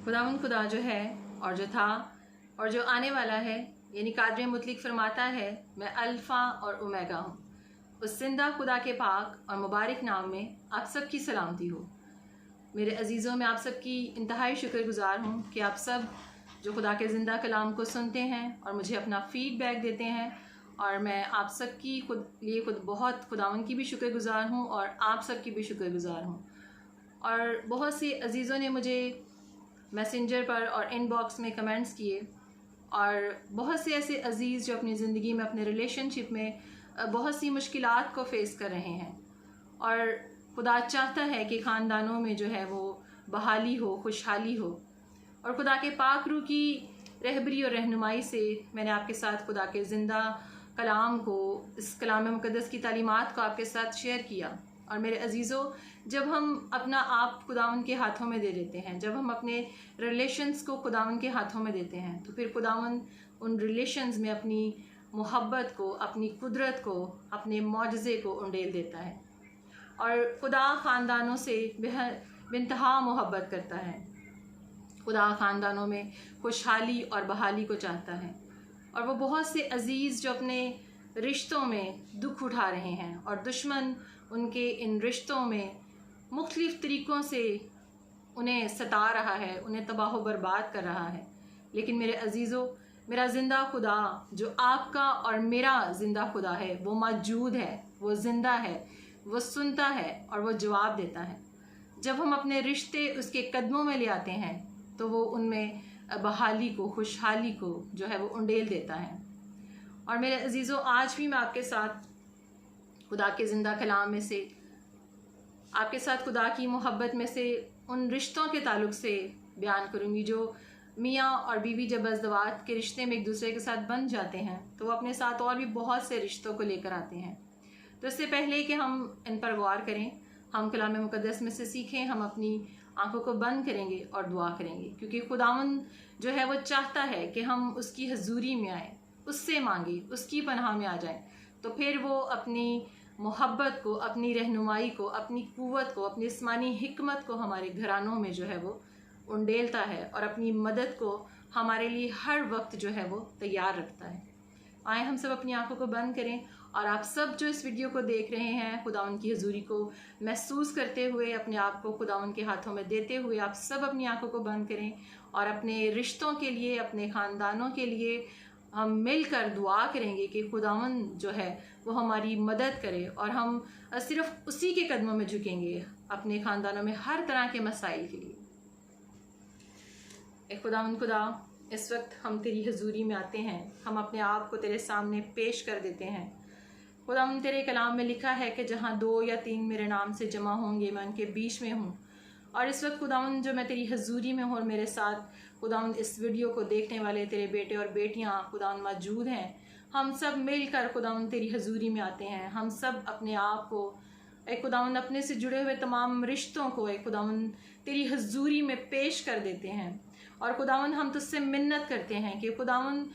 खुदावंद खुदा जो है और जो था और जो आने वाला है, यानी कादर मुतलिक फरमाता है, मैं अल्फ़ा और ओमेगा हूँ। उस जिंदा खुदा के पाक और मुबारक नाम में आप सब की सलामती हो। मेरे अजीज़ों, मैं आप सब की इंतहाई शुक्रगुज़ार हूँ कि आप सब जो खुदा के ज़िंदा कलाम को सुनते हैं और मुझे अपना फ़ीडबैक देते हैं, और मैं आप सब की खुद बहुत खुदावंद की भी शुक्रगुज़ार हूँ और आप सब की भी शुक्रगुज़ार हूँ। और बहुत सी अजीज़ों ने मुझे मैसेंजर पर और इनबॉक्स में कमेंट्स किए, और बहुत से ऐसे अजीज़ जो अपनी ज़िंदगी में, अपने रिलेशनशिप में बहुत सी मुश्किलात को फ़ेस कर रहे हैं, और खुदा चाहता है कि ख़ानदानों में जो है वो बहाली हो, खुशहाली हो। और खुदा के पाक रूह की रहबरी और रहनुमाई से मैंने आपके साथ खुदा के ज़िंदा कलाम को, इस कलाम मुक़द्दस की तालीमात को आपके साथ शेयर किया। और मेरे अजीज़ों, जब हम अपना आप खुदावंद के हाथों में दे देते हैं, जब हम अपने रिलेशंस को खुदावंद के हाथों में देते हैं, तो फिर खुदावंद उन रिलेशंस में अपनी मोहब्बत को, अपनी कुदरत को, अपने मौजज़े को उंडेल देता है। और खुदा ख़ानदानों से बेइंतहा मोहब्बत करता है। खुदा ख़ानदानों में खुशहाली और बहाली को चाहता है। और वो बहुत से अजीज़ जो अपने रिश्तों में दुख उठा रहे हैं, और दुश्मन उनके इन रिश्तों में मुख्तलिफ़ तरीक़ों से उन्हें सता रहा है, उन्हें तबाह बर्बाद कर रहा है। लेकिन मेरे अजीज़ों, मेरा ज़िंदा खुदा जो आपका और मेरा ज़िंदा खुदा है, वो मौजूद है, वो ज़िंदा है, वो सुनता है और वो जवाब देता है। जब हम अपने रिश्ते उसके कदमों में ले आते हैं, तो वो उनमें बहाली को, खुशहाली को जो है वो उंडेल देता है। और मेरे अजीज़ों, आज भी मैं आपके साथ खुदा के ज़िंदा कलाम में से, आपके साथ खुदा की मोहब्बत में से, उन रिश्तों के ताल्लुक़ से बयान करूँगी जो मियाँ और बीवी जब अज़दवाज के रिश्ते में एक दूसरे के साथ बन जाते हैं, तो वो अपने साथ और भी बहुत से रिश्तों को लेकर आते हैं। तो इससे पहले कि हम इन पर गौर करें, हम कलाम मुक़द्दस में से सीखें, हम अपनी आंखों को बंद करेंगे और दुआ करेंगे, क्योंकि खुदावंद जो है वो चाहता है कि हम उसकी हजूरी में आएँ, उससे मांगे, उसकी पनाह में आ जाएं। तो फिर वो अपनी मोहब्बत को, अपनी रहनुमाई को, अपनी क़ुव्वत को, अपनी आसमानी हिकमत को हमारे घरानों में जो है वो उंडेलता है, और अपनी मदद को हमारे लिए हर वक्त जो है वो तैयार रखता है। आए हम सब अपनी आंखों को बंद करें, और आप सब जो इस वीडियो को देख रहे हैं, खुदावंद की हजूरी को महसूस करते हुए, अपने आप को खुदावंद के हाथों में देते हुए, आप सब अपनी आंखों को बंद करें और अपने रिश्तों के लिए, अपने ख़ानदानों के लिए हम मिलकर दुआ करेंगे कि खुदावंद जो है वो हमारी मदद करे, और हम सिर्फ उसी के कदमों में झुकेंगे अपने ख़ानदानों में हर तरह के मसाइल के लिए। खुदावंद खुदा, इस वक्त हम तेरी हजूरी में आते हैं, हम अपने आप को तेरे सामने पेश कर देते हैं। खुदावंद, तेरे कलाम में लिखा है कि जहाँ 2 या 3 मेरे नाम से जमा होंगे, मैं उनके बीच में हूँ। और इस वक्त खुदावंद जो मैं तेरी हजूरी में हूँ, और मेरे साथ खुदावंद इस वीडियो को देखने वाले तेरे बेटे और बेटियाँ खुदावंद मौजूद हैं। हम सब मिलकर खुदावंद तेरी हजूरी में आते हैं। हम सब अपने आप को, खुदावंद अपने से जुड़े हुए तमाम रिश्तों को खुदावंद तेरी हजूरी में पेश कर देते हैं। और खुदावंद, हम तुझसे मिन्नत करते हैं कि खुदावंद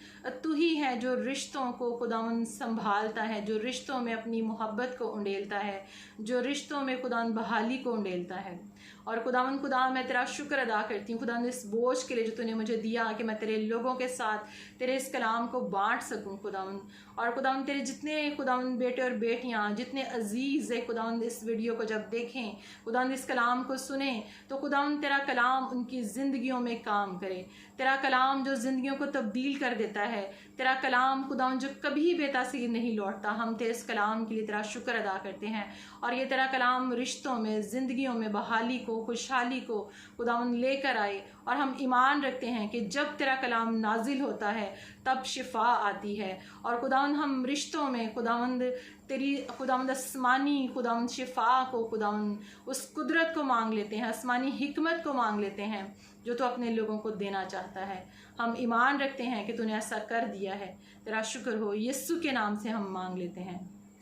तू ही है जो रिश्तों को खुदावंद संभालता है, जो रिश्तों में अपनी मोहब्बत को उंडेलता है, जो रिश्तों में खुदावंद बहाली को उंडेलता है। और खुदावंद खुदा, मैं तेरा शुक्र अदा करती हूँ खुदावंद इस बोझ के लिए जो तूने मुझे दिया कि मैं तेरे लोगों के साथ तेरे इस कलाम को बांट सकूँ खुदावंद। और खुदावंद, तेरे जितने खुदावंद बेटे और बेटियाँ, जितने अजीज़ है खुदावंद, इस वीडियो को जब देखें खुदावंद, इस कलाम को सुने, तो खुदावंद तेरा कलाम उनकी ज़िंदगियों में काम करे। तेरा कलाम जो ज़िंदगियों को तब्दील कर देता है, तेरा कलाम खुदावंद जो कभी बेतासीर नहीं लौटता। हम तेरे इस कलाम के लिए तेरा शुक्र अदा करते हैं। और ये तेरा कलाम रिश्तों में, ज़िंदगियों में बहाली को, खुशहाली को खुदावंद लेकर आए। और हम ईमान रखते हैं कि जब तेरा कलाम नाजिल होता है तब शिफा आती है। और खुदावंद, हम रिश्तों में खुदावंद तेरी खुदावंद आसमानी खुदावंद शिफा को, खुदावंद उस कुदरत को मांग लेते हैं, आसमानी हिकमत को मांग लेते हैं जो तो अपने लोगों को देना चाहता है। हम ईमान रखते हैं कि तूने ऐसा कर दिया है। तेरा शुक्र हो। यीशु के नाम से हम मांग लेते हैं,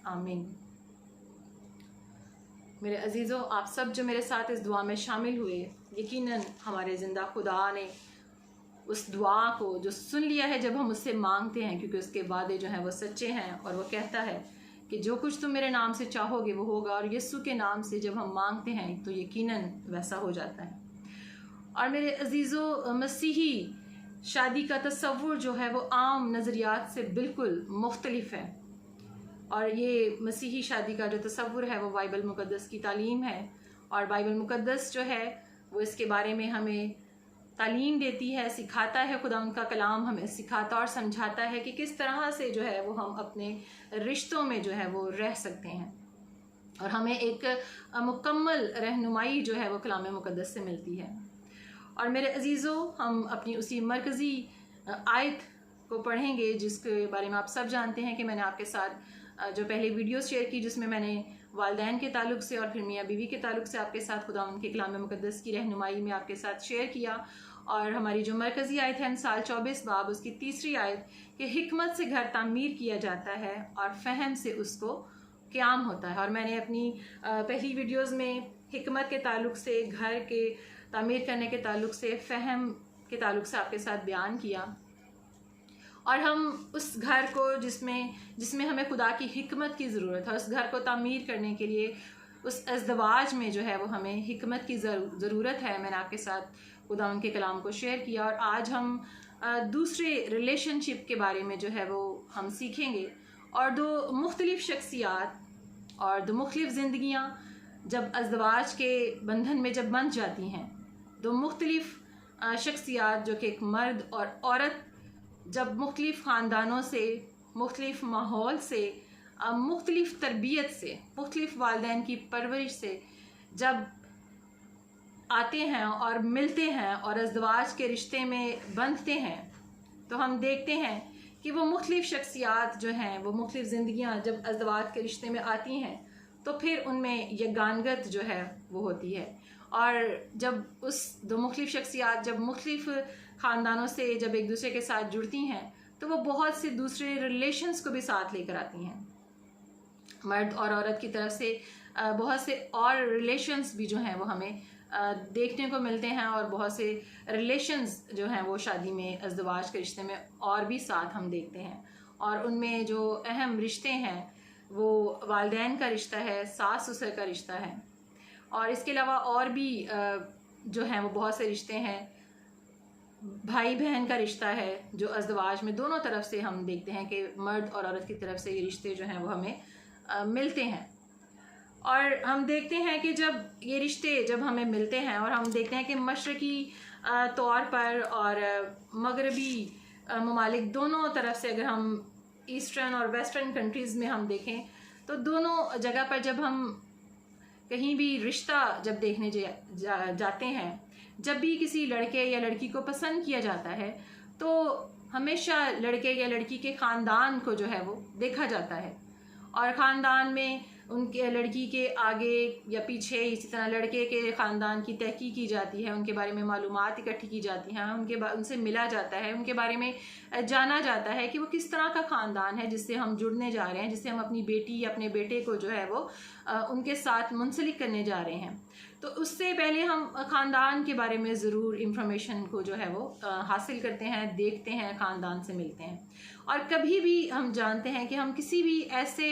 आमीन। मेरे अजीज़ों, आप सब जो मेरे साथ इस दुआ में शामिल हुए, यकीनन हमारे ज़िंदा खुदा ने उस दुआ को जो सुन लिया है जब हम उससे मांगते हैं, क्योंकि उसके वादे जो हैं वो सच्चे हैं। और वो कहता है कि जो कुछ तुम मेरे नाम से चाहोगे वो होगा। और यीशु के नाम से जब हम मांगते हैं तो यकीनन वैसा हो जाता है। और मेरे अजीज़ों, मसीही शादी का तसव्वुर जो है वो आम नज़रियात से बिल्कुल मुख्तलिफ है। और ये मसीही शादी का जो तसव्वुर है वो बाइबल मुक़द्दस की तालीम है। और बाइबल मुक़द्दस जो है वो इसके बारे में हमें तालीम देती है, सिखाता है। खुदा उनका कलाम हमें सिखाता और समझाता है कि किस तरह से जो है वो हम अपने रिश्तों में जो है वो रह सकते हैं। और हमें एक मुकम्मल रहनुमाई जो है वो कलाम मुक़द्दस से मिलती है। और मेरे अजीज़ों, हम अपनी उसी मरकज़ी आयत को पढ़ेंगे जिसके बारे में आप सब जानते हैं कि मैंने आपके साथ जो पहले वीडियो शेयर की, जिसमें मैंने वालदैन के ताल्लुक़ से और फिर मियाँ बीवी के ताल्लुक़ से आपके साथ खुदा उनके कलाम मुक़द्दस की रहनुमाई में आपके साथ शेयर किया। और हमारी जो मरकज़ी आयत है अमसाल 24 बाब उसकी 3री आयत कि हिकमत से घर तामीर किया जाता है और फ़हम से उसको क़याम होता है। और मैंने अपनी पहली वीडियोज़ में हिकमत के ताल्लुक़ से, घर के तामीर करने के ताल्लुक़ से, फ़हम के ताल्लुक़ से आपके साथ बयान किया। और हम उस घर को जिसमें हमें खुदा की हिकमत की ज़रूरत है, उस घर को तामीर करने के लिए उस अज़दवाज में जो है वो हमें हिकमत की ज़रूरत है। मैंने आपके साथ खुदा उनके कलाम को शेयर किया। और आज हम दूसरे रिलेशनशिप के बारे में जो है वो हम सीखेंगे। और दो मुख्तलिफ़ शख्सियात और दो मुख्तलिफ़ ज़िंदगियाँ जब अज़दवाज के बंधन में जब बंध जाती हैं, दो मुख्तलिफ़ शख्सियात जो कि एक मर्द और औरत जब मुख्तलिफ़ ख़ानदानों से, मुख्तलिफ़ माहौल से, मुख्तलिफ़ तरबियत से, मुख्तलिफ़ वालिदैन की परवरिश से जब आते हैं और मिलते हैं और अज़दवाज के रिश्ते में बंधते हैं, तो हम देखते हैं कि वो मुख्तलिफ़ शख्सियात जो हैं, वो मुख्तलिफ़ ज़िंदगियाँ जब अज़दवाज के रिश्ते में आती हैं तो फिर उनमें यगानगत जो है वो होती है। और जब उस दो मुख्तलिफ़ शख्सियात जब मुख्तलिफ़ ख़ानदानों से जब एक दूसरे के साथ जुड़ती हैं तो वो बहुत से दूसरे रिलेशंस को भी साथ लेकर आती हैं। मर्द और औरत की तरफ से बहुत से और रिलेशंस भी जो हैं वो हमें देखने को मिलते हैं। और बहुत से रिलेशंस जो हैं वो शादी में, अज़दवाज के रिश्ते में और भी साथ हम देखते हैं। और उनमें जो अहम रिश्ते हैं वो वालिदैन का रिश्ता है, सास ससुर का रिश्ता है। और इसके अलावा और भी जो हैं वो बहुत से रिश्ते हैं, भाई बहन का रिश्ता है, जो अज़दवाज में दोनों तरफ से हम देखते हैं कि मर्द और औरत की तरफ से ये रिश्ते जो हैं वो हमें मिलते हैं। और हम देखते हैं कि जब ये रिश्ते जब हमें मिलते हैं और हम देखते हैं कि मशरक़ी तौर पर और मगरबी ममालिक दोनों तरफ से, अगर हम ईस्टर्न और वेस्टर्न कंट्रीज़ में हम देखें तो दोनों जगह पर जब हम कहीं भी रिश्ता जब देखने जाते हैं, जब भी किसी लड़के या लड़की को पसंद किया जाता है तो हमेशा लड़के या लड़की के ख़ानदान को जो है वो देखा जाता है। और ख़ानदान में उनके लड़की के आगे या पीछे, इसी तरह लड़के के ख़ानदान की तहकीक की जाती है, उनके बारे में मालूमात इकट्ठी की जाती हैं, उनसे मिला जाता है, उनके बारे में जाना जाता है कि वो किस तरह का ख़ानदान है जिससे हम जुड़ने जा रहे हैं, जिससे हम अपनी बेटी या अपने बेटे को जो है वो उनके साथ मुंसलिक करने जा रहे हैं। तो उससे पहले हम ख़ानदान के बारे में ज़रूर इंफॉर्मेशन को जो है वो हासिल करते हैं, देखते हैं, ख़ानदान से मिलते हैं। और कभी भी हम जानते हैं कि हम किसी भी ऐसे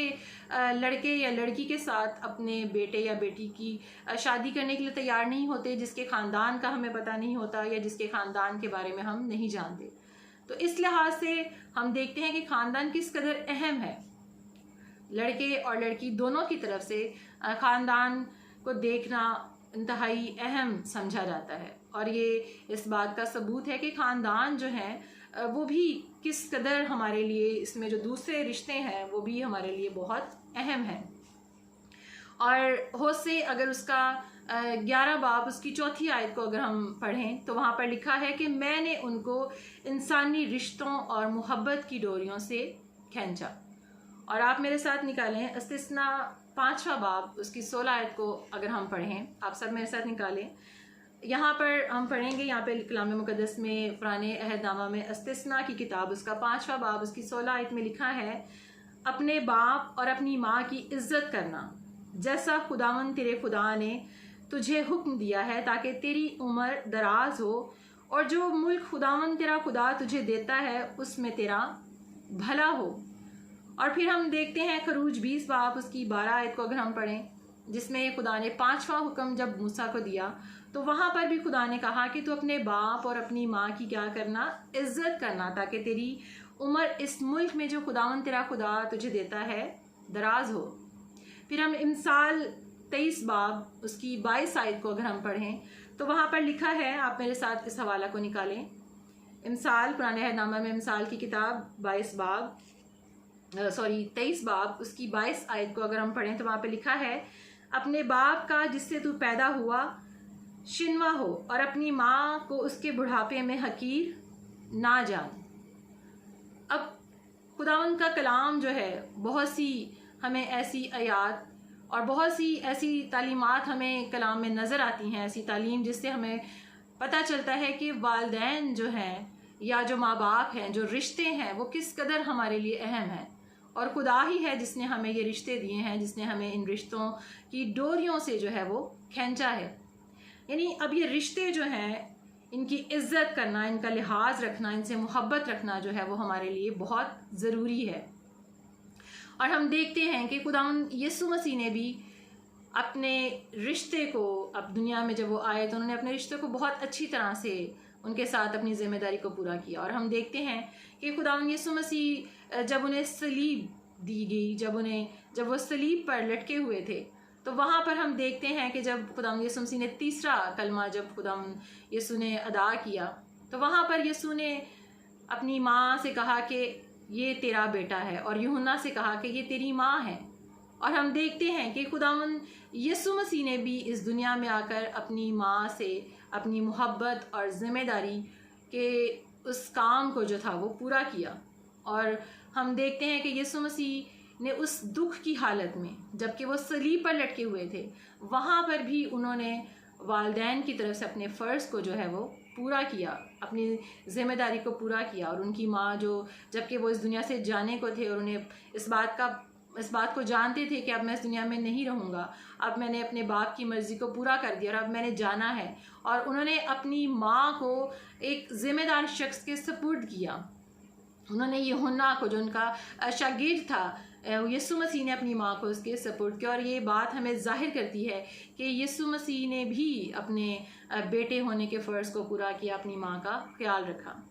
लड़के या लड़की के साथ अपने बेटे या बेटी की शादी करने के लिए तैयार नहीं होते जिसके ख़ानदान का हमें पता नहीं होता या जिसके ख़ानदान के बारे में हम नहीं जानते। तो इस लिहाज से हम देखते हैं कि ख़ानदान किस कदर अहम है। लड़के और लड़की दोनों की तरफ से ख़ानदान को देखना इंतहाई अहम समझा जाता है। और ये इस बात का सबूत है कि ख़ानदान जो है वो भी किस कदर हमारे लिए, इसमें जो दूसरे रिश्ते हैं वो भी हमारे लिए बहुत अहम है। और होश से अगर उसका 11 बाब उसकी 4थी आयत को अगर हम पढ़ें तो वहाँ पर लिखा है कि मैंने उनको इंसानी रिश्तों और मोहब्बत की डोरियों से खींचा। और आप मेरे साथ निकालें इस्तिस्ना 5वां बाब उसकी 16 आयत को अगर हम पढ़ें, आप सब मेरे साथ निकालें। यहाँ पर हम पढ़ेंगे, यहाँ पे कलाम मुक़द्दस में पुराने अहदनामा में इस्तिस्ना की किताब उसका 5वां बाब उसकी 16 आयत में लिखा है, अपने बाप और अपनी माँ की इज़्ज़त करना जैसा खुदावंद तेरे खुदा ने तुझे हुक्म दिया है, ताकि तेरी उम्र दराज हो और जो मुल्क खुदावंद तेरा खुदा तुझे देता है उसमें तेरा भला हो। और फिर हम देखते हैं खरूज 20 बाब उसकी 12 आयत को अगर हम पढ़ें, जिसमें खुदा ने 5वां हुक्म जब मूसा को दिया तो वहाँ पर भी खुदा ने कहा कि तू अपने बाप और अपनी माँ की क्या करना, इज्जत करना, ताकि तेरी उम्र इस मुल्क में जो खुदावन तेरा खुदा तुझे देता है दराज हो। फिर हम इमसाल 23 बाब उसकी 22 आयत को अगर हम पढ़ें तो वहाँ पर लिखा है, आप मेरे साथ इस हवाला को निकालें। इमसाल, पुराने अहदनामा में इमसाल की किताब 23 बाब उसकी 22 आयत को अगर हम पढ़ें तो वहाँ पे लिखा है, अपने बाप का जिससे तू पैदा हुआ शिनवा हो और अपनी माँ को उसके बुढ़ापे में हकीर ना जान। अब खुदावंद का कलाम जो है, बहुत सी हमें ऐसी आयात और बहुत सी ऐसी तालीमात हमें कलाम में नज़र आती हैं, ऐसी तालीम जिससे हमें पता चलता है कि वालिदैन जो हैं या जो माँ बाप हैं, जो रिश्ते हैं, वो किस कदर हमारे लिए अहम हैं। और खुदा ही है जिसने हमें ये रिश्ते दिए हैं, जिसने हमें इन रिश्तों की डोरियों से जो है वो खींचा है। यानी अब ये रिश्ते जो हैं, इनकी इज्जत करना, इनका लिहाज रखना, इनसे मोहब्बत रखना जो है वो हमारे लिए बहुत ज़रूरी है। और हम देखते हैं कि खुदावंद यीशु मसीह ने भी अपने रिश्ते को, अब दुनिया में जब वो आए तो उन्होंने अपने रिश्ते को बहुत अच्छी तरह से उनके साथ अपनी ज़िम्मेदारी को पूरा किया। और हम देखते हैं कि खुदावंद यीशु मसीह जब उन्हें सलीब दी गई, जब वो सलीब पर लटके हुए थे, तो वहाँ पर हम देखते हैं कि जब खुदावंद यीशु मसीह ने तीसरा कलमा जब खुदावंद यीशु ने अदा किया, तो वहाँ पर यीशु ने अपनी माँ से कहा कि ये तेरा बेटा है, और यूहन्ना से कहा कि ये तेरी माँ है। और हम देखते हैं कि खुदावंद यीशु मसीह ने भी इस दुनिया में आकर अपनी माँ से अपनी मोहब्बत और ज़िम्मेदारी के उस काम को जो था वो पूरा किया। और हम देखते हैं कि यीशु मसीह ने उस दुख की हालत में, जबकि वो सलीब पर लटके हुए थे, वहाँ पर भी उन्होंने वालिदैन की तरफ से अपने फ़र्ज़ को जो है वो पूरा किया, अपनी ज़िम्मेदारी को पूरा किया। और उनकी माँ जो, जबकि वो इस दुनिया से जाने को थे और उन्हें इस बात को जानते थे कि अब मैं इस दुनिया में नहीं रहूँगा, अब मैंने अपने बाप की मर्ज़ी को पूरा कर दिया और अब मैंने जाना है, और उन्होंने अपनी माँ को एक ज़िम्मेदार शख्स के सपुर्द किया। उन्होंने यूहन्ना को, जो उनका शागिर्द था, यीशु मसीह ने अपनी माँ को उसके सपुर्द किया। और ये बात हमें जाहिर करती है कि यीशु मसीह ने भी अपने बेटे होने के फ़र्ज़ को पूरा किया, अपनी माँ का ख्याल रखा।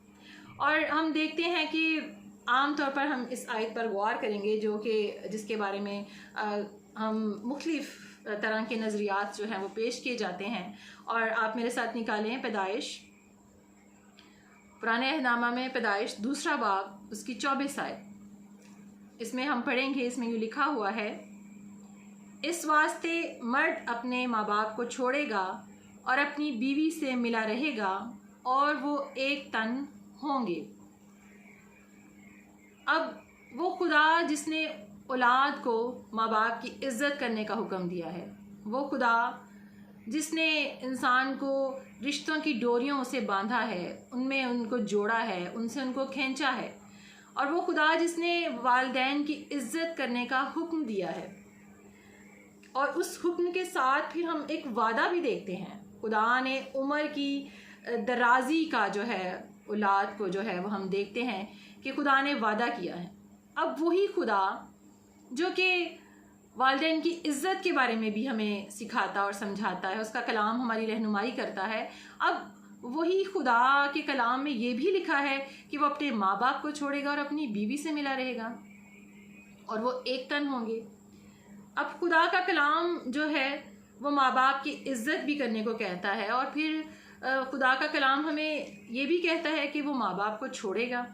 और हम देखते हैं कि आम तौर पर हम इस आयत पर गौर करेंगे, जो कि जिसके बारे में हम मुख्तलिफ़ तरह के नज़रियात जो हैं वो पेश किए जाते हैं। और आप मेरे साथ निकालें पैदाइश, पुराने अहदनामा में पैदाइश 2 बाब उसकी 24 आयत। इसमें हम पढ़ेंगे, इसमें यूँ लिखा हुआ है, इस वास्ते मर्द अपने माँ बाप को छोड़ेगा और अपनी बीवी से मिला रहेगा और वो एक तन होंगे। अब वो खुदा जिसने औलाद को माँ बाप की इज़्ज़त करने का हुक्म दिया है, वो खुदा जिसने इंसान को रिश्तों की डोरियों से बांधा है, उनमें उनको जोड़ा है, उनसे उनको खींचा है, और वो खुदा जिसने वालिदैन की इज़्ज़त करने का हुक्म दिया है। और उस हुक्म के साथ फिर हम एक वादा भी देखते हैं। खुदा ने उम्र की दराजी का जो है औलाद को जो है वो हम देखते हैं कि खुदा ने वादा किया है। अब वही खुदा जो कि वालिदैन की इज़्ज़त के बारे में भी हमें सिखाता और समझाता है, उसका कलाम हमारी रहनुमाई करता है, अब वही खुदा के कलाम में ये भी लिखा है कि वो अपने माँ बाप को छोड़ेगा और अपनी बीवी से मिला रहेगा और वो एक तन होंगे। अब खुदा का कलाम जो है वो माँ बाप की इज़्ज़त भी करने को कहता है, और फिर खुदा का कलाम हमें ये भी कहता है कि वो माँ बाप को छोड़ेगा।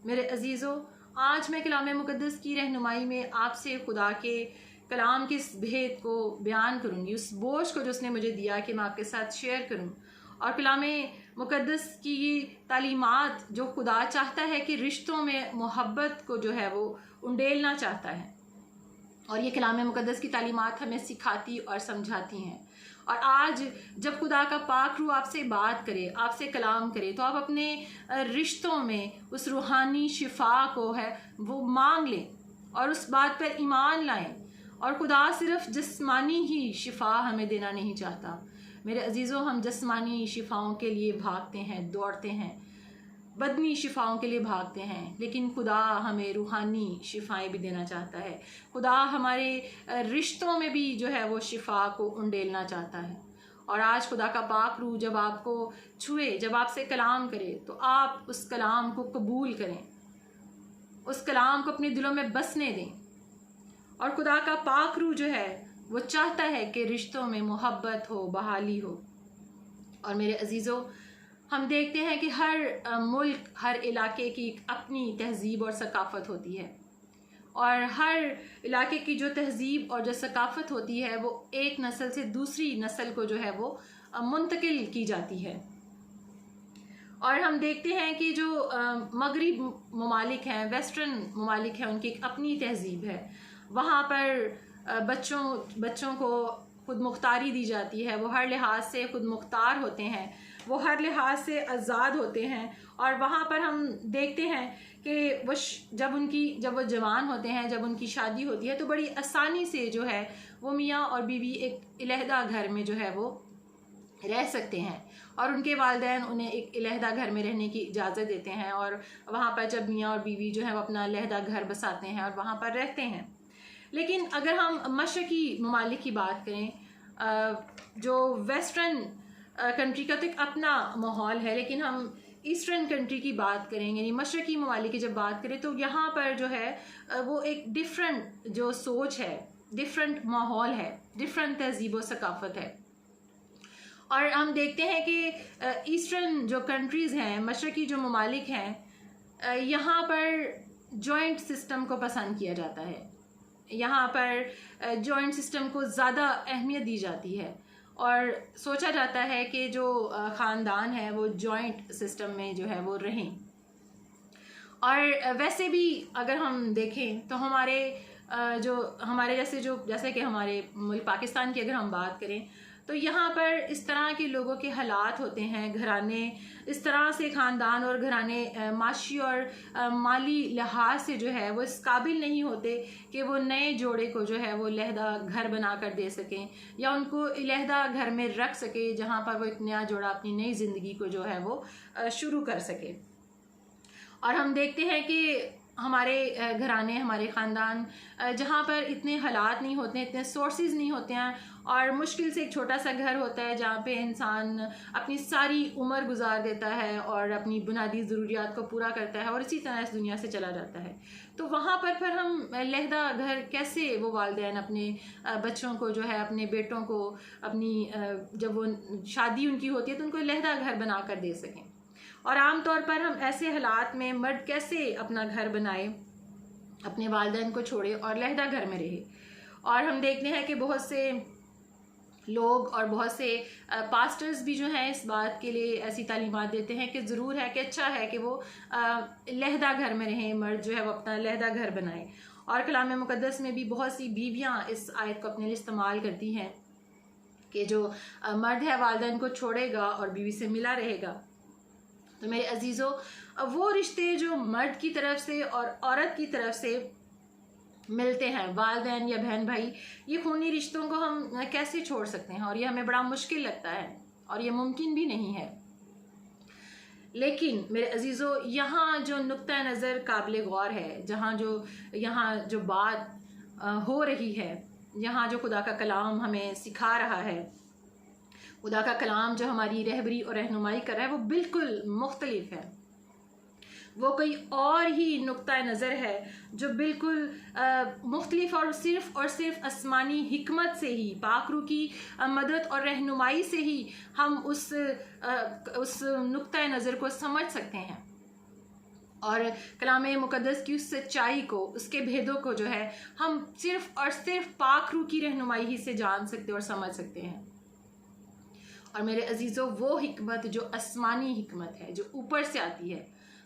मेरे अजीज़ों, आज मैं कलाम मुक़द्दस की रहनुमाई में आपसे खुदा के कलाम के इस भेद को बयान करूँगी, उस बोझ को जो उसने मुझे दिया कि मैं आपके साथ शेयर करूँ। और कलाम मुक़द्दस की ये तालीमात जो खुदा चाहता है कि रिश्तों में मोहब्बत को जो है वो उंडेलना चाहता है, और ये कलाम मुक़द्दस की तालीमात हमें सिखाती और समझाती हैं। और आज जब खुदा का पाक रूह आपसे बात करे, आपसे कलाम करे, तो आप अपने रिश्तों में उस रूहानी शिफा को है वो मांग लें और उस बात पर ईमान लाएं। और खुदा सिर्फ जिस्मानी ही शिफा हमें देना नहीं चाहता। मेरे अजीज़ों, हम जिस्मानी शिफाओं के लिए भागते हैं, दौड़ते हैं, बदनी शिफाओं के लिए भागते हैं, लेकिन खुदा हमें रूहानी शिफाएं भी देना चाहता है। खुदा हमारे रिश्तों में भी जो है वो शिफा को उंडेलना चाहता है। और आज खुदा का पाक रूह जब आपको छुए, जब आपसे कलाम करे, तो आप उस कलाम को कबूल करें, उस कलाम को अपने दिलों में बसने दें। और खुदा का पाक रूह जो है वो चाहता है कि रिश्तों में मोहब्बत हो, बहाली हो। और मेरे अजीज़ों, हम देखते हैं कि हर मुल्क, हर इलाके की एक अपनी तहज़ीब और सकाफ़त होती है, और हर इलाके की जो तहज़ीब और जो सकाफ़त होती है वो एक नस्ल से दूसरी नस्ल को जो है वो मुंतकिल की जाती है। और हम देखते हैं कि जो मगरिब ममालिक हैं, वेस्टर्न ममालिक हैं, उनकी एक अपनी तहज़ीब है। वहाँ पर बच्चों को खुद मुख्तारी दी जाती है, वो हर लिहाज से खुद मुख्तार होते हैं, वो हर लिहाज से आज़ाद होते हैं। और वहाँ पर हम देखते हैं कि जब वो जवान होते हैं, जब उनकी शादी होती है, तो बड़ी आसानी से जो है वो मियाँ और बीवी एक इलहदा घर में जो है वो रह सकते हैं, और उनके वालिदैन उन्हें एक इलहदा घर में रहने की इजाज़त देते हैं। और वहाँ पर जब मियाँ और बीवी जो है वो अपना इलहदा घर बसाते हैं और वहाँ पर रहते हैं। लेकिन अगर हम मशरक़ी ममालिक की बात करें, जो वेस्टर्न कंट्री का तो एक अपना माहौल है, लेकिन हम ईस्टर्न कंट्री की बात करें, यानी मशरक़ी ममालिक की जब बात करें, तो यहाँ पर जो है वो एक डिफरेंट जो सोच है, डिफरेंट माहौल है, डिफरेंट तहज़ीब व सकाफ़त है। और हम देखते हैं कि ईस्टर्न जो कंट्रीज़ हैं, मशरक़ी जो ममालिक हैं, यहाँ पर जॉइंट सिस्टम को पसंद किया जाता है। यहाँ पर जॉइंट सिस्टम को ज़्यादा अहमियत दी जाती है, और सोचा जाता है कि जो ख़ानदान है वो जॉइंट सिस्टम में जो है वो रहें। और वैसे भी अगर हम देखें तो जैसे कि हमारे मुल्क पाकिस्तान की अगर हम बात करें, तो यहाँ पर इस तरह के लोगों के हालात होते हैं, घराने इस तरह से, ख़ानदान और घराने माशी और माली लिहाज से जो है वो इस काबिल नहीं होते कि वो नए जोड़े को जो है वो लहदा घर बना कर दे सकें, या उनको लहदा घर में रख सके जहाँ पर वो एक नया जोड़ा अपनी नई ज़िंदगी को जो है वो शुरू कर सके। और हम देखते हैं कि हमारे घराने, हमारे ख़ानदान जहाँ पर इतने हालात नहीं होते हैं, इतने सोर्सेज नहीं होते हैं, और मुश्किल से एक छोटा सा घर होता है जहाँ पे इंसान अपनी सारी उम्र गुजार देता है और अपनी बुनियादी ज़रूरियात को पूरा करता है और इसी तरह इस दुनिया से चला जाता है। तो वहाँ पर फिर हम लहदा घर कैसे वो वालिदैन अपने बच्चों को जो है, अपने बेटों को अपनी जब वो शादी उनकी होती है तो उनको लहदा घर बना कर दे सकें। और आम तौर पर हम ऐसे हालात में मर्द कैसे अपना घर बनाए, अपने वालिदैन को छोड़े और लहदा घर में रहे। और हम देखते हैं कि बहुत से लोग और बहुत से पास्टर्स भी जो हैं इस बात के लिए ऐसी तालीमात देते हैं कि ज़रूर है कि अच्छा है कि वो लहदा घर में रहें, मर्द जो है वो अपना लहदा घर बनाए। और कलाम मुक़द्दस में भी बहुत सी बीवियाँ इस आयत को अपने लिए इस्तेमाल करती हैं कि जो मर्द है वालिदैन को छोड़ेगा और बीवी से मिला रहेगा। तो मेरे अजीज़ों, वो रिश्ते जो मर्द की तरफ से और औरत की तरफ से मिलते हैं, वालिदैन या बहन भाई, ये खूनी रिश्तों को हम कैसे छोड़ सकते हैं, और ये हमें बड़ा मुश्किल लगता है और ये मुमकिन भी नहीं है। लेकिन मेरे अजीज़ों, यहाँ जो नुक्ता नज़र काबिल गौर है, यहाँ जो बात हो रही है, यहाँ जो खुदा का कलाम हमें सिखा रहा है, खुदा का कलाम जो हमारी रहबरी और रहनुमाई कर रहा है, वो बिल्कुल मुख्तलिफ है। वो कोई और ही नुक्ता नज़र है जो बिल्कुल मुख्तलिफ और सिर्फ आसमानी हिकमत से ही, पाक रूह की मदद और रहनुमाई से ही हम उस नुक्ता नज़र को समझ सकते हैं, और कलाम मुक़द्दस की उस सच्चाई को, उसके भेदों को जो है हम सिर्फ और सिर्फ पाक रूह की रहनुमाई ही से जान सकते और समझ सकते हैं। और मेरे अजीज़ों, वो हिकमत जो आसमानी हिकमत है, जो ऊपर से आती है,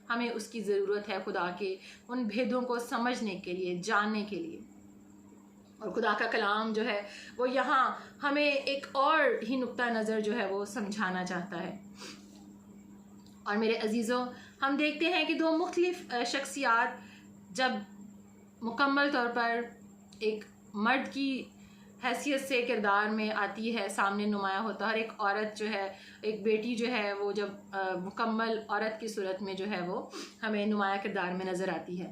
हमें उसकी ज़रूरत है खुदा के उन भेदों को समझने के लिए, जानने के लिए। और खुदा का कलाम जो है वो यहाँ हमें एक और ही नुक्ता नज़र जो है वो समझाना चाहता है। और मेरे अजीज़ों, हम देखते हैं कि दो मुख्तलिफ शख्सियात जब मुकम्मल तौर पर एक मर्द की हैसियत से किरदार में आती है, सामने नुमाया होता है, और एक औरत जो है, एक बेटी जो है, वो जब मुकम्मल औरत की सूरत में जो है वो हमें नुमाया किरदार में नज़र आती है।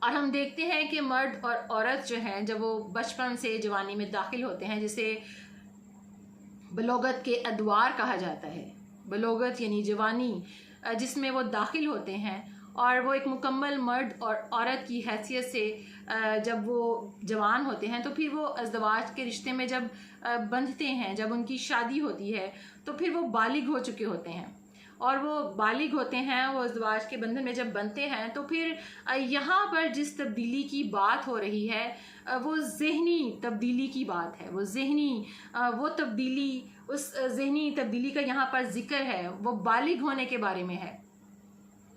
और हम देखते हैं कि मर्द और औरत जो हैं, जब वो बचपन से जवानी में दाखिल होते हैं, जिसे बलोगत के अदवार कहा जाता है। बलोगत यानी जवानी, जिसमें वो दाखिल होते हैं और वो एक मुकम्मल मर्द और औरत की हैसियत से जब वो जवान होते हैं तो फिर वो अज़दवाज के रिश्ते में जब बंधते हैं, जब उनकी शादी होती है तो फिर वो बालिग हो चुके होते हैं और वो बालिग होते हैं, वो अज़दवाज के बंधन में जब बनते हैं तो फिर यहाँ पर जिस तब्दीली की बात हो रही है वो ज़हनी तब्दीली की बात है। वो ज़हनी वो तब्दीली, उस ज़हनी तब्दीली का यहाँ पर ज़िक्र है, वो बालिग होने के बारे में है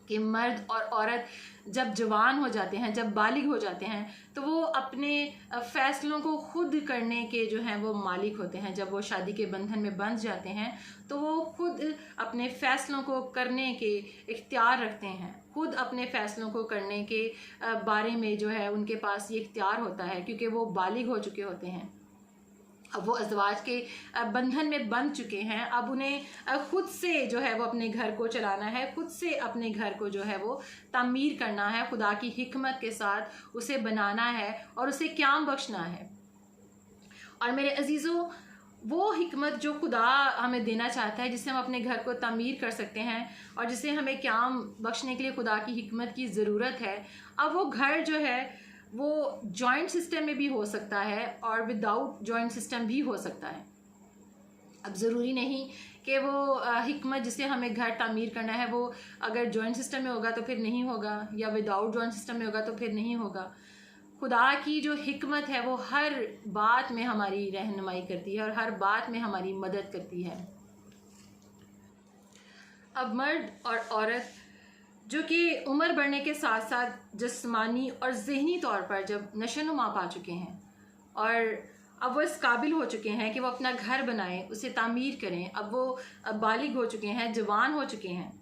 कि मर्द और औरत जब जवान हो जाते हैं, जब बालिग हो जाते हैं तो वो अपने फ़ैसलों को खुद करने के जो हैं वो मालिक होते हैं। जब वो शादी के बंधन में बंध जाते हैं तो वो खुद अपने फ़ैसलों को करने के इख्तियार रखते हैं, खुद अपने फ़ैसलों को करने के बारे में जो है उनके पास ये इख्तियार होता है क्योंकि वो बालिग हो चुके होते हैं। अब वो अज़दवाज के बंधन में बंध चुके हैं। अब उन्हें खुद से जो है वो अपने घर को चलाना है, खुद से अपने घर को जो है वो तामीर करना है, खुदा की हिकमत के साथ उसे बनाना है और उसे क़याम बख्शना है। और मेरे अजीज़ों, वो हिकमत जो खुदा हमें देना चाहता है, जिससे हम अपने घर को तामीर कर सकते हैं और जिसे हमें क़याम बख्शने के लिए खुदा की हिकमत की ज़रूरत है, अब वो घर जो है वो जॉइंट सिस्टम में भी हो सकता है और विदाउट जॉइंट सिस्टम भी हो सकता है। अब ज़रूरी नहीं कि वो हिकमत जिसे हमें घर तामीर करना है वो अगर जॉइंट सिस्टम में होगा तो फिर नहीं होगा, या विदाउट जॉइंट सिस्टम में होगा तो फिर नहीं होगा। खुदा की जो हिकमत है वो हर बात में हमारी रहनुमाई करती है और हर बात में हमारी मदद करती है। अब मर्द और औरत जो कि उम्र बढ़ने के साथ साथ जिस्मानी और ज़हनी तौर पर जब नशोनुमा पा चुके हैं और अब वो इस काबिल हो चुके हैं कि वो अपना घर बनाएं, उसे तामीर करें, अब वो बालिग हो चुके हैं, जवान हो चुके हैं।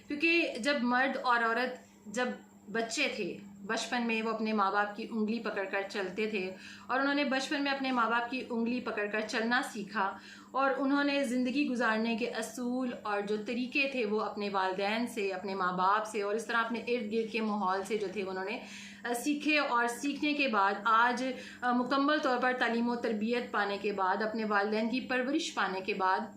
क्योंकि जब मर्द और औरत जब बच्चे थे, बचपन में वो अपने माँ बाप की उंगली पकड़कर चलते थे और उन्होंने बचपन में अपने माँ बाप की उंगली पकड़कर चलना सीखा और उन्होंने ज़िंदगी गुजारने के असूल और जो तरीक़े थे वो अपने वालिदैन से, अपने माँ बाप से और इस तरह अपने इर्द गिर्द के माहौल से जो थे उन्होंने सीखे। और सीखने के बाद आज मुकम्मल तौर पर तालीम और तरबियत पाने के बाद, अपने वालिदैन की परवरिश पाने के बाद,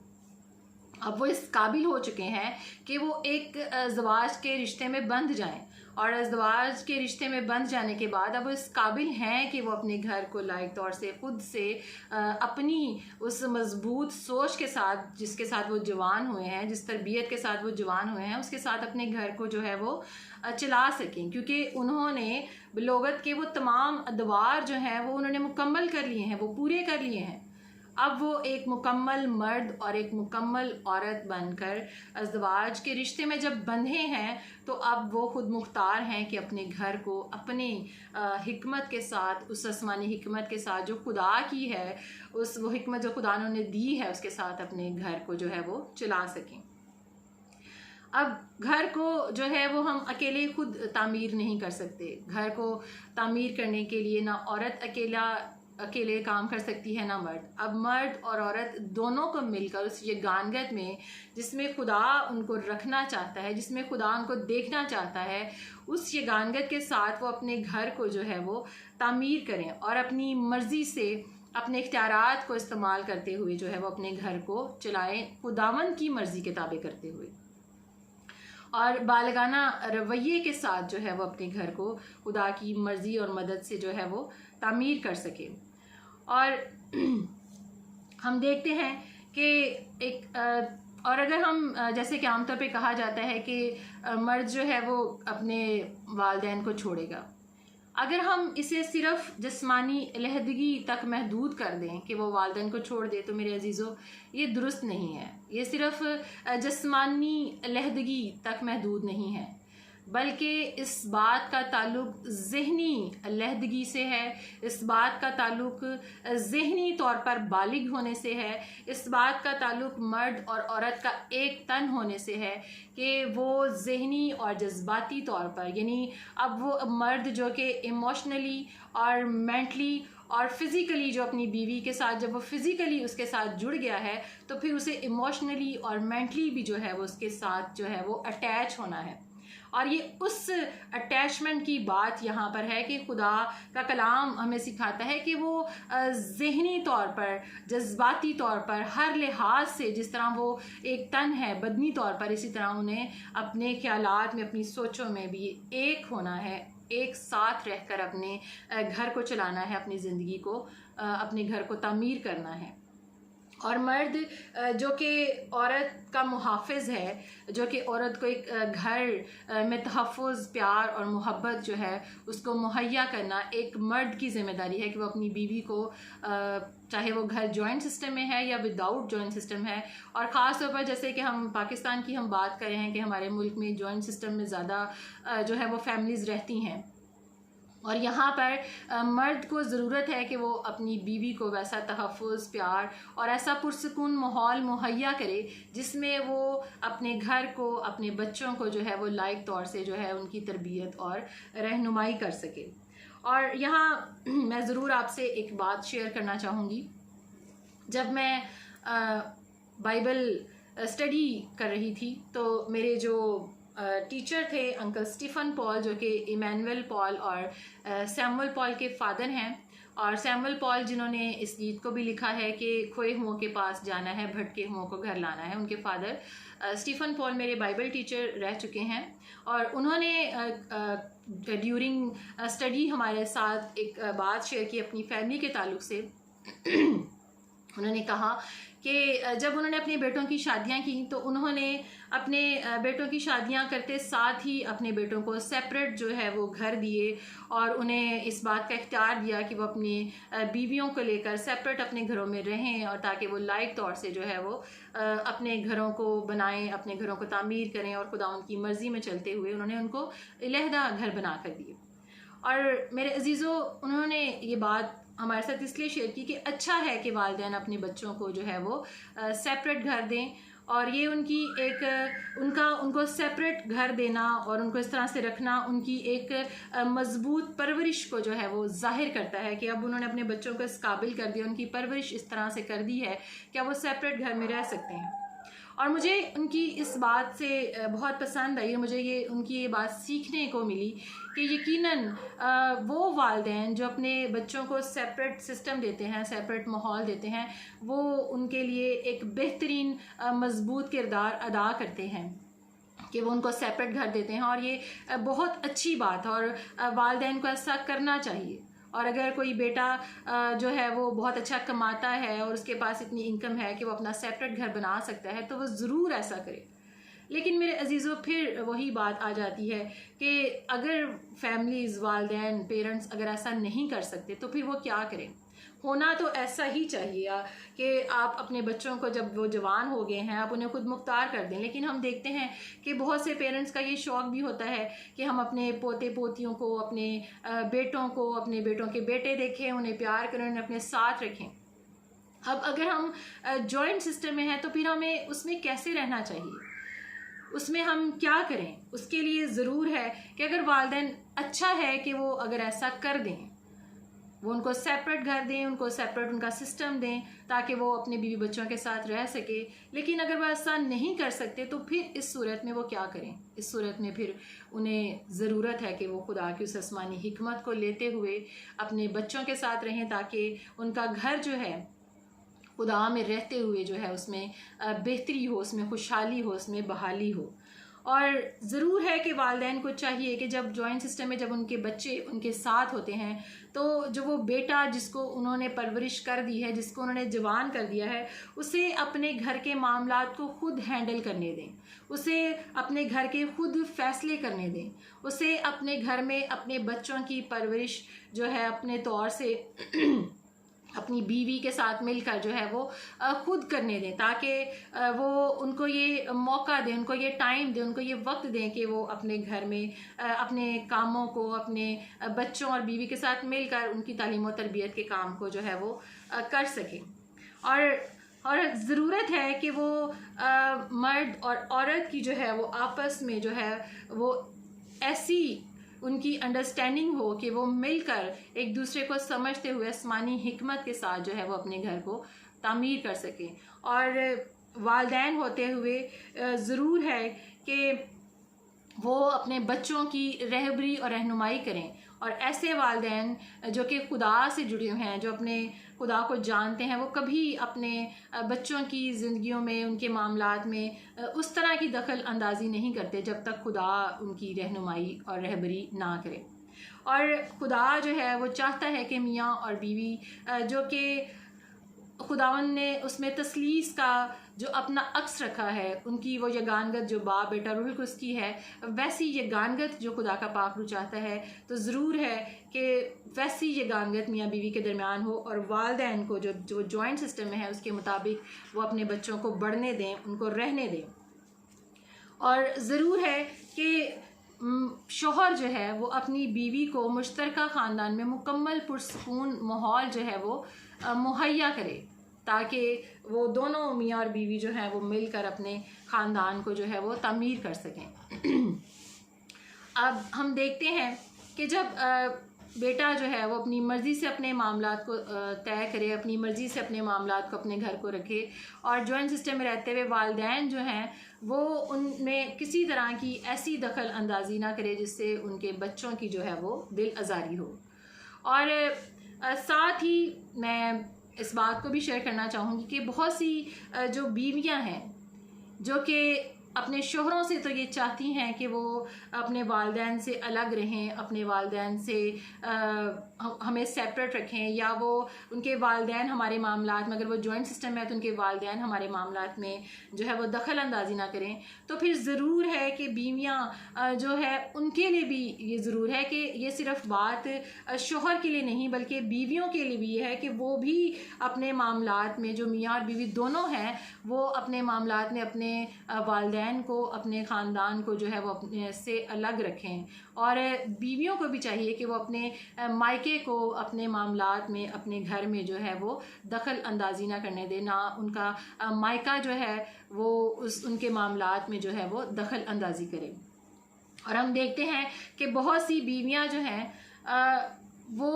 अब वो इस काबिल हो चुके हैं कि वो एक ज़वाज के रिश्ते में बंध जाएं और ज़वाज के रिश्ते में बंध जाने के बाद अब वो इस काबिल हैं कि वो अपने घर को लायक तौर से खुद से अपनी उस मजबूत सोच के साथ, जिसके साथ वो जवान हुए हैं, जिस तरबियत के साथ वो जवान हुए हैं, उसके साथ अपने घर को जो है वो चला सकें। क्योंकि उन्होंने बलोगत के वो तमाम अदवार जो हैं वो उन्होंने मुकम्मल कर लिए हैं, वो पूरे कर लिए हैं। अब वो एक मुकम्मल मर्द और एक मुकम्मल औरत बनकर अज़दवाज के रिश्ते में जब बंधे हैं तो अब वो खुद मुख्तार हैं कि अपने घर को अपने हिकमत के साथ, उस आसमानी हिकमत के साथ जो खुदा की है, उस वो हिकमत जो खुदा ने दी है उसके साथ अपने घर को जो है वो चला सकें। अब घर को जो है वो हम अकेले खुद तामीर नहीं कर सकते। घर को तामीर करने के लिए ना औरत अकेले काम कर सकती है ना मर्द। अब मर्द और औरत दोनों को मिलकर उस यगानगत में, जिसमें खुदा उनको रखना चाहता है, जिसमें खुदा उनको देखना चाहता है, उस यगानगत के साथ वो अपने घर को जो है वो तामीर करें और अपनी मर्ज़ी से, अपने इख्तियारात को इस्तेमाल करते हुए जो है वो अपने घर को चलाएं, खुदावंद की मर्ज़ी के ताबे करते हुए और बालगाना रवैये के साथ जो है वो अपने घर को खुदा की मर्ज़ी और मदद से जो है वो तामीर कर सके। और हम देखते हैं कि और अगर हम जैसे कि आमतौर पे कहा जाता है कि मर्द जो है वो अपने वालिदैन को छोड़ेगा, अगर हम इसे सिर्फ जिस्मानी अलहदगी तक महदूद कर दें कि वो वालिदैन को छोड़ दे, तो मेरे अजीज़ों ये दुरुस्त नहीं है। ये सिर्फ जिस्मानी अलहदगी तक महदूद नहीं है, बल्कि इस बात का ताल्लुक़ ज़हनी अलहदगी से है, इस बात का ताल्लुक़ ज़हनी तौर पर बालिग होने से है, इस बात का ताल्लुक़ मर्द और औरत का एक तन होने से है कि वो ज़हनी और जज्बाती तौर पर, यानी अब वो मर्द जो कि इमोशनली और मेंटली और फिज़िकली जो अपनी बीवी के साथ, जब वो फिज़िकली उसके साथ जुड़ गया है तो फिर उसे इमोशनली और मेंटली भी जो है वो उसके साथ जो है वो अटैच होना है। और ये उस अटैचमेंट की बात यहाँ पर है कि खुदा का कलाम हमें सिखाता है कि वो ज़हनी तौर पर, जज्बाती तौर पर, हर लिहाज से जिस तरह वो एक तन है बदनी तौर पर, इसी तरह उन्हें अपने ख्यालात में, अपनी सोचों में भी एक होना है, एक साथ रहकर अपने घर को चलाना है, अपनी ज़िंदगी को, अपने घर को तामीर करना है। और मर्द जो कि औरत का मुहाफ़िज़ है, जो कि औरत को एक घर में तहफ़्फ़ुज़, प्यार और मोहब्बत जो है उसको मुहैया करना एक मर्द की ज़िम्मेदारी है कि वो अपनी बीवी को, चाहे वो घर जॉइंट सिस्टम में है या विदाउट जॉइंट सिस्टम है, और ख़ास तौर पर जैसे कि हम पाकिस्तान की हम बात कर रहे हैं कि हमारे मुल्क में जॉइंट सिस्टम में ज़्यादा जो है वो फैमिलीज़ रहती हैं, और यहाँ पर मर्द को ज़रूरत है कि वो अपनी बीवी को वैसा तहफ़्फ़ुज़, प्यार और ऐसा पुरसकून माहौल मुहैया करे जिसमें वो अपने घर को, अपने बच्चों को जो है वो लायक तौर से जो है उनकी तरबियत और रहनुमाई कर सके। और यहाँ मैं ज़रूर आपसे एक बात शेयर करना चाहूँगी। जब मैं बाइबल स्टडी कर रही थी तो मेरे जो टीचर थे अंकल स्टीफन पॉल, जो कि इमैनुअल पॉल और सैमुअल पॉल के फादर हैं, और सैमुअल पॉल जिन्होंने इस गीत को भी लिखा है कि खोए हुओं के पास जाना है, भटके हुओं को घर लाना है, उनके फादर स्टीफन पॉल मेरे बाइबल टीचर रह चुके हैं। और उन्होंने ड्यूरिंग स्टडी हमारे साथ एक बात शेयर की अपनी फैमिली के ताल्लुक से। उन्होंने कहा कि जब उन्होंने अपने बेटों की शादियां की तो उन्होंने अपने बेटों की शादियां करते साथ ही अपने बेटों को सेपरेट जो है वो घर दिए, और उन्हें इस बात का इख्तियार दिया कि वो अपनी बीवियों को लेकर सेपरेट अपने घरों में रहें, और ताकि वो लायक तौर से जो है वो अपने घरों को बनाएं, अपने घरों को तामीर करें, और खुदा उनकी मर्ज़ी में चलते हुए उन्होंने उनको अलहदा घर बना कर दिए। और मेरे अजीज़ों, उन्होंने ये बात हमारे साथ इसलिए शेयर की कि अच्छा है कि वालिदैन अपने बच्चों को जो है वो सेपरेट घर दें, और ये उनकी एक उनको सेपरेट घर देना और उनको इस तरह से रखना उनकी एक मजबूत परवरिश को जो है वो जाहिर करता है कि अब उन्होंने अपने बच्चों को इस काबिल कर दिया, उनकी परवरिश इस तरह से कर दी है कि अब वो सेपरेट घर में रह सकते हैं। और मुझे उनकी इस बात से बहुत पसंद आई, मुझे उनकी ये बात सीखने को मिली कि यकीनन वो वालिदैन जो अपने बच्चों को सेपरेट सिस्टम देते हैं, सेपरेट माहौल देते हैं, वो उनके लिए एक बेहतरीन मजबूत किरदार अदा करते हैं कि वो उनको सेपरेट घर देते हैं। और ये बहुत अच्छी बात है और वालिदैन को ऐसा करना चाहिए। और अगर कोई बेटा जो है वो बहुत अच्छा कमाता है और उसके पास इतनी इनकम है कि वो अपना सेपरेट घर बना सकता है तो वो ज़रूर ऐसा करे। लेकिन मेरे अजीज़ों, फिर वही बात आ जाती है कि अगर फैमिलीज़, वालिदैन, पेरेंट्स अगर ऐसा नहीं कर सकते तो फिर वो क्या करें। होना तो ऐसा ही चाहिए कि आप अपने बच्चों को जब वो जवान हो गए हैं आप उन्हें खुद मुख्तार कर दें। लेकिन हम देखते हैं कि बहुत से पेरेंट्स का ये शौक़ भी होता है कि हम अपने पोते पोतियों को, अपने बेटों को, अपने बेटों के बेटे देखें, उन्हें प्यार करें, उन्हें अपने साथ रखें। अब अगर हम जॉइंट सिस्टम में हैं तो फिर हमें उसमें कैसे रहना चाहिए, उसमें हम क्या करें। उसके लिए ज़रूर है कि अगर वालिदैन अच्छा है कि वो अगर ऐसा कर दें, वो उनको सेपरेट घर दें, उनको सेपरेट उनका सिस्टम दें ताकि वो अपने बीवी बच्चों के साथ रह सके। लेकिन अगर वो ऐसा नहीं कर सकते तो फिर इस सूरत में वो क्या करें। इस सूरत में फिर उन्हें ज़रूरत है कि वो खुदा की उस आसमानी हिकमत को लेते हुए अपने बच्चों के साथ रहें ताकि उनका घर जो है खुदा में रहते हुए जो है उसमें बेहतरी हो, उसमें खुशहाली हो, उसमें बहाली हो। और ज़रूर है कि वालिदैन को चाहिए कि जब जॉइंट सिस्टम में जब उनके बच्चे उनके साथ होते हैं तो जो वो बेटा जिसको उन्होंने परवरिश कर दी है, जिसको उन्होंने जवान कर दिया है, उसे अपने घर के मामलात को खुद हैंडल करने दें, उसे अपने घर के खुद फैसले करने दें, उसे अपने घर में अपने बच्चों की परवरिश जो है अपने तौर से अपनी बीवी के साथ मिलकर जो है वो खुद करने दें, ताकि वो उनको ये मौका दें, उनको ये टाइम दें, उनको ये वक्त दें कि वो अपने घर में अपने कामों को अपने बच्चों और बीवी के साथ मिलकर उनकी तालीम और तरबियत के काम को जो है वो कर सकें। और ज़रूरत है कि वो मर्द और औरत की जो है वो आपस में जो है वो ऐसी उनकी अंडरस्टैंडिंग हो कि वो मिलकर एक दूसरे को समझते हुए आसमानी हिकमत के साथ जो है वो अपने घर को तामीर कर सकें। और वालिदैन होते हुए ज़रूर है कि वो अपने बच्चों की रहबरी और रहनुमाई करें, और ऐसे वालिदैन जो कि खुदा से जुड़े हुए हैं, जो अपने खुदा को जानते हैं, वो कभी अपने बच्चों की ज़िंदगियों में, उनके मामलात में उस तरह की दखल अंदाज़ी नहीं करते जब तक खुदा उनकी रहनुमाई और रहबरी ना करे। और खुदा जो है वो चाहता है कि मियाँ और बीवी जो कि खुदावन ने उसमें तसलीस का जो अपना अक्स रखा है, उनकी वो यगानगत जो बाप बेटा रूह कुद्स की है, वैसी यगानगत जो खुदा का पाक रूह चाहता है, तो ज़रूर है कि वैसी यगानगत मियाँ बीवी के दरमियान हो, और वालिदैन को जो जॉइंट सिस्टम में है उसके मुताबिक वो अपने बच्चों को बढ़ने दें, उनको रहने दें। और ज़रूर है कि शोहर जो है वो अपनी बीवी को मुश्तरका ख़ानदान में मुकम्मल पुरसकून माहौल जो है वो मुहैया करे, ताकि वो दोनों मियाँ और बीवी जो हैं वो मिलकर अपने ख़ानदान को जो है वो तामीर कर सकें। अब हम देखते हैं कि जब बेटा जो है वो अपनी मर्ज़ी से अपने मामलात को तय करे, अपनी मर्ज़ी से अपने मामलात को अपने घर को रखे, और जॉइंट सिस्टम में रहते हुए वालिदैन जो हैं वो उनमें किसी तरह की ऐसी दखल अंदाज़ी ना करे जिससे उनके बच्चों की जो है वो दिल आज़ारी हो। और साथ ही मैं इस बात को भी शेयर करना चाहूँगी कि बहुत सी जो बीवियाँ हैं जो कि अपने शोहरों से तो ये चाहती हैं कि वो अपने वालिदैन से अलग रहें, अपने वालिदैन से हमें सेपरेट रखें, या वो उनके वालिदैन हमारे मामलात में, अगर वो जॉइंट सिस्टम है तो उनके वालिदैन हमारे मामलात में जो है वो दखल अंदाजी ना करें। तो फिर ज़रूर है कि बीवियाँ जो है उनके लिए भी ये ज़रूर है कि ये सिर्फ बात शोहर के लिए नहीं बल्कि बीवियों के लिए भी ये है कि वो भी अपने मामलात में, जो मियाँ और बीवी दोनों हैं, वो अपने मामलात में अपने वालिदैन को, अपने ख़ानदान को जो है वो अपने से अलग रखें। और बीवियों को भी चाहिए कि वो अपने मायके को अपने मामलात में, अपने घर में जो है वो दखल अंदाजी ना करने दे, ना उनका मायका जो है वो उनके मामलात में जो है वो दखल अंदाजी करे। और हम देखते हैं कि बहुत सी बीवियां जो हैं वो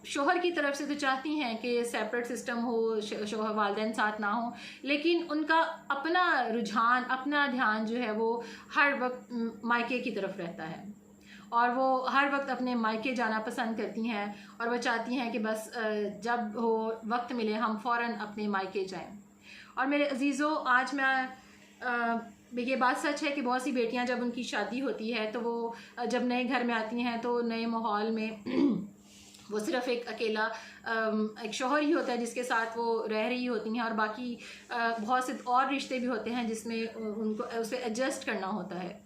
शोहर की तरफ से तो चाहती हैं कि सेपरेट सिस्टम हो, शोहर वालिदैन साथ ना हो, लेकिन उनका अपना रुझान, अपना ध्यान जो है वो हर वक्त मायके की तरफ रहता है, और वो हर वक्त अपने मायके जाना पसंद करती हैं, और वो चाहती हैं कि बस जब हो वक्त मिले हम फ़ौरन अपने मायके जाएं। और मेरे अजीज़ों, आज मैं ये बात सच है कि बहुत सी बेटियां जब उनकी शादी होती है तो वो जब नए घर में आती हैं तो नए माहौल में वो सिर्फ़ एक अकेला एक शौहर ही होता है जिसके साथ वो रह रही होती हैं, और बाकी बहुत से और रिश्ते भी होते हैं जिसमें उनको उसे एडजस्ट करना होता है।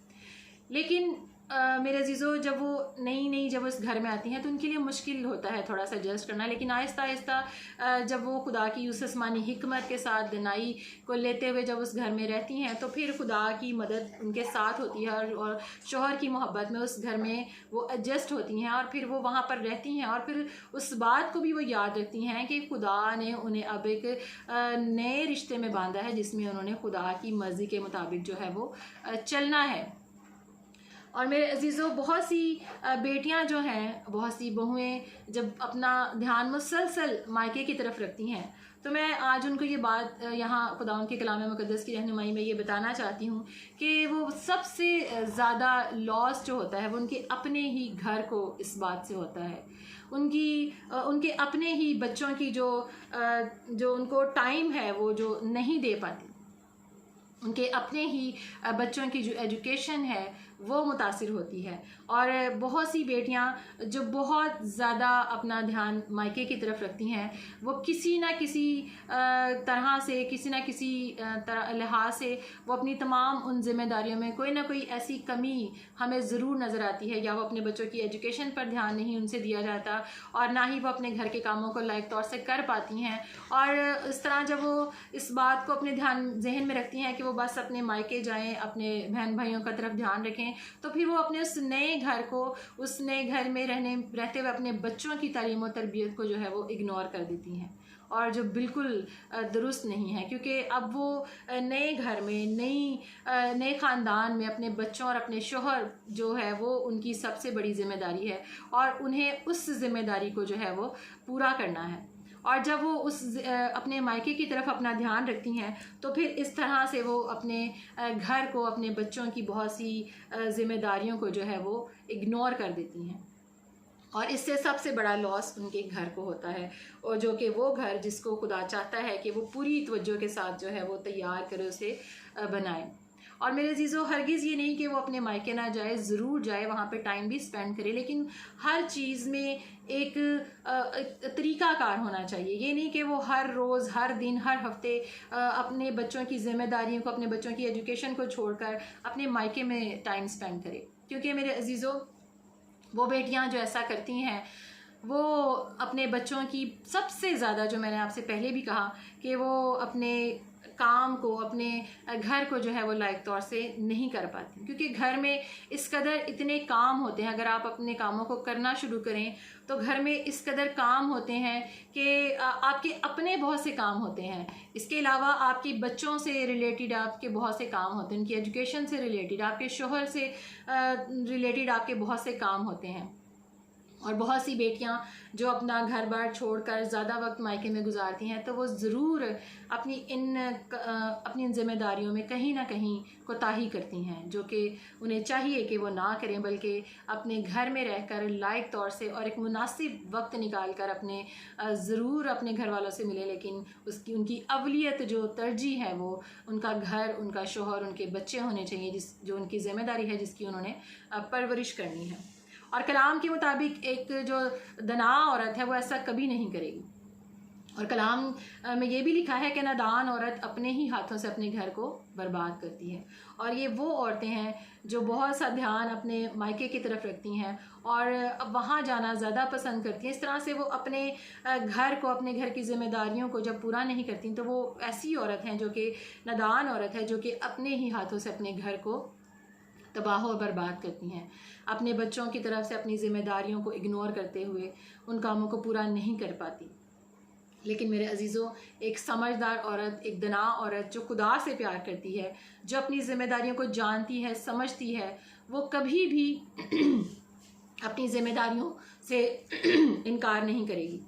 लेकिन मेरे अजीज़ों, जब वो नई जब उस घर में आती हैं तो उनके लिए मुश्किल होता है थोड़ा सा एडजस्ट करना, लेकिन आहिस्ता आहिस्ता जब वो खुदा की उस आसमानी हिकमत के साथ दिनाई को लेते हुए जब उस घर में रहती हैं तो फिर खुदा की मदद उनके साथ होती है, और शौहर की मोहब्बत में उस घर में वो एडजस्ट होती हैं, और फिर वो वहाँ पर रहती हैं, और फिर उस बात को भी वो याद रखती हैं कि खुदा ने उन्हें अब एक नए रिश्ते में बांधा है जिसमें उन्होंने खुदा की मर्ज़ी के मुताबिक जो है वो चलना है। और मेरे अजीज़ों, बहुत सी बेटियां जो हैं, बहुत सी बहुएं जब अपना ध्यान मुसलसल मायके की तरफ रखती हैं, तो मैं आज उनको ये बात यहाँ खुदा के कलाम मुक़द्दस की रहनुमाई में ये बताना चाहती हूँ कि वो सबसे ज़्यादा लॉस जो होता है वो उनके अपने ही घर को इस बात से होता है, उनके अपने ही बच्चों की जो उनको टाइम है वो जो नहीं दे पाती, उनके अपने ही बच्चों की जो एजुकेशन है वो मुतासिर होती है। और बहुत सी बेटियां जो बहुत ज़्यादा अपना ध्यान मायके की तरफ रखती हैं, वो किसी ना किसी तरह से, किसी ना किसी लिहाज से वो अपनी तमाम उन जिम्मेदारियों में कोई ना कोई ऐसी कमी हमें ज़रूर नज़र आती है, या वो अपने बच्चों की एजुकेशन पर ध्यान नहीं उनसे दिया जाता, और ना ही वो अपने घर के कामों को लायक तौर से कर पाती हैं। और इस तरह जब वो इस बात को अपने जहन में रखती हैं कि वो बस अपने मायके जाएँ, अपने बहन भाइयों का तरफ ध्यान रखें, तो फिर वो अपने उस नए घर को, उस नए घर में रहते हुए अपने बच्चों की तालीम और तरबियत को जो है वो इग्नोर कर देती हैं, और जो बिल्कुल दुरुस्त नहीं है, क्योंकि अब वो नए घर में, नए ख़ानदान में अपने बच्चों और अपने शोहर जो है वो उनकी सबसे बड़ी ज़िम्मेदारी है, और उन्हें उस ज़िम्मेदारी को जो है वो पूरा करना है। और जब वो अपने मायके की तरफ अपना ध्यान रखती हैं तो फिर इस तरह से वो अपने घर को, अपने बच्चों की बहुत सी जिम्मेदारियों को जो है वो इग्नोर कर देती हैं, और इससे सबसे बड़ा लॉस उनके घर को होता है, और जो कि वो घर जिसको खुदा चाहता है कि वो पूरी तवज्जो के साथ जो है वो तैयार करे, उसे बनाए। और मेरे अजीज़ों, हरगिज़ ये नहीं कि वो अपने मायके ना जाए, ज़रूर जाए, वहाँ पे टाइम भी स्पेंड करे, लेकिन हर चीज़ में एक तरीक़ाकार होना चाहिए। ये नहीं कि वो हर रोज़, हर दिन, हर हफ्ते अपने बच्चों की ज़िम्मेदारियों को, अपने बच्चों की एजुकेशन को छोड़कर अपने मायके में टाइम स्पेंड करे। क्योंकि मेरे अजीज़ों, वो बेटियां जो ऐसा करती हैं वो अपने बच्चों की सबसे ज़्यादा, जो मैंने आपसे पहले भी कहा कि वो अपने काम को, अपने घर को जो है वो लायक तौर से नहीं कर पाती, क्योंकि घर में इस कदर इतने काम होते हैं। अगर आप अपने कामों को करना शुरू करें तो घर में इस कदर काम होते हैं कि आपके अपने बहुत से काम होते हैं, इसके अलावा आपके बच्चों से रिलेटेड आपके बहुत से काम होते हैं, उनकी एजुकेशन से रिलेटेड, आपके शोहर से रिलेटेड आपके बहुत से काम होते हैं। और बहुत सी बेटियां जो अपना घर बार छोड़कर ज़्यादा वक्त मायके में गुजारती हैं तो वो ज़रूर अपनी इन जिम्मेदारियों में कहीं ना कहीं कोताही करती हैं, जो कि उन्हें चाहिए कि वो ना करें, बल्कि अपने घर में रहकर लायक तौर से और एक मुनासिब वक्त निकाल कर अपने ज़रूर अपने घर वालों से मिले, लेकिन उनकी अवलियत जो तरजीह है वो उनका घर, उनका शोहर, उनके बच्चे होने चाहिए, जो उनकी ज़िम्मेदारी है, जिसकी उन्होंने परवरिश करनी है। और कलाम के मुताबिक एक जो दना औरत है वो ऐसा कभी नहीं करेगी। और कलाम में ये भी लिखा है कि नादान औरत अपने ही हाथों से अपने घर को बर्बाद करती है। और ये वो औरतें हैं जो बहुत सा ध्यान अपने मायके की तरफ रखती हैं और वहाँ जाना ज़्यादा पसंद करती हैं। इस तरह से वो अपने घर को, अपने घर की जिम्मेदारियों को जब पूरा नहीं करती तो वो ऐसी औरत हैं जो कि नादान औरत है, जो कि अपने ही हाथों से अपने घर को तबाह और बर्बाद करती हैं, अपने बच्चों की तरफ से अपनी ज़िम्मेदारियों को इग्नोर करते हुए उन कामों को पूरा नहीं कर पाती। लेकिन मेरे अजीज़ों, एक समझदार औरत, एक दना औरत जो खुदा से प्यार करती है, जो अपनी ज़िम्मेदारियों को जानती है, समझती है, वो कभी भी अपनी ज़िम्मेदारियों से इनकार नहीं करेगी।